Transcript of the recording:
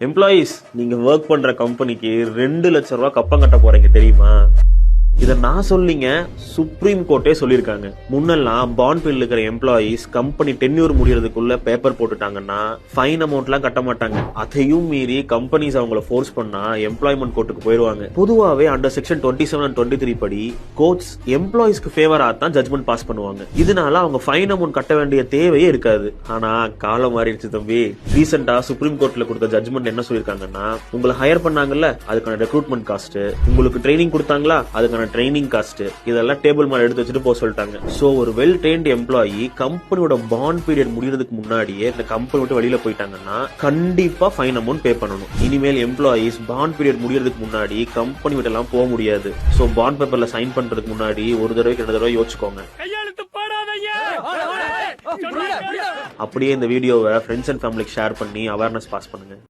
Employees, நீங்க work பண்ற கம்பெனிக்கு 2 லட்சம் ரூபாய் கப்பம் கட்ட போறீங்க தெரியுமா? இத நான் சொல்லிங்க, சுப்ரீம் கோர்ட்டே சொல்லிருக்காங்க. முன்னெல்லாம் பாண்ட் பில் இருக்கிற எம்ப்ளாயீஸ் கம்பெனி டென்யூர் முடியறதுக்குள்ள பேப்பர் போட்டுட்டாங்கன்னா ஃபைன் அமௌண்ட்லாம் கட்ட மாட்டாங்க. அதையும் மீறி கம்பெனிஸ் அவங்கள ஃபோர்ஸ் பண்ணா எம்ப்ளாய்மெண்ட் கோர்ட்டுக்கு போயிருவாங்க. பொதுவாவே அண்டர் செக்ஷன் 27 and 23 படி கோர்ட்ஸ் எம்ப்ளாயீஸ்க்கு ஃபேவரா தான் ஜட்மெண்ட் பாஸ் பண்ணுவாங்க. இதனால அவங்க ஃபைன் அமௌண்ட் கட்ட வேண்டிய தேவையே இருக்காது. ஆனா காலம் மாறிடுச்சு தம்பி. ரீசெண்டா சுப்ரீம் கோர்ட்ல கொடுத்த ஜட்மெண்ட் என்ன சொல்லிருக்காங்கன்னா, உங்களை ஹையர் பண்ணாங்கல்ல, அதுக்கான ரெக்ரூட்மெண்ட் காஸ்ட், உங்களுக்கு ட்ரைனிங் கொடுத்தாங்களா, அதுக்கான ட்ரைனிங் காஸ்ட், இதெல்லாம் டேபிள் மேல எடுத்து வச்சுட்டு போக சொல்லிட்டாங்க. சோ ஒரு வெல் ட்ரெயின்ட் எம்ப்ளாயி கம்பெனியோட பாண்ட் பீரியட் முடியறதுக்கு முன்னாடியே இந்த கம்பெனி விட்டு வெளியில போயிட்டாங்கன்னா கண்டிப்பா ஃபைன் அமௌண்ட் பே பண்ணணும். இனிமேல் எம்ப்ளாயீஸ் பாண்ட் பீரியட் முடியறதுக்கு முன்னாடி கம்பெனி விட்டு எல்லாம் போக முடியாது. சோ பாண்ட் பேப்பர்ல சைன் பண்றதுக்கு முன்னாடி ஒரு தடவைக்கு 2 தடவை யோசிச்சுக்கோங்க. அப்படியே இந்த வீடியோவை ஃப்ரெண்ட்ஸ் அண்ட் ஃபேமிலிக்கு ஷேர் பண்ணி அவேர்னஸ் பாஸ் பண்ணுங்க.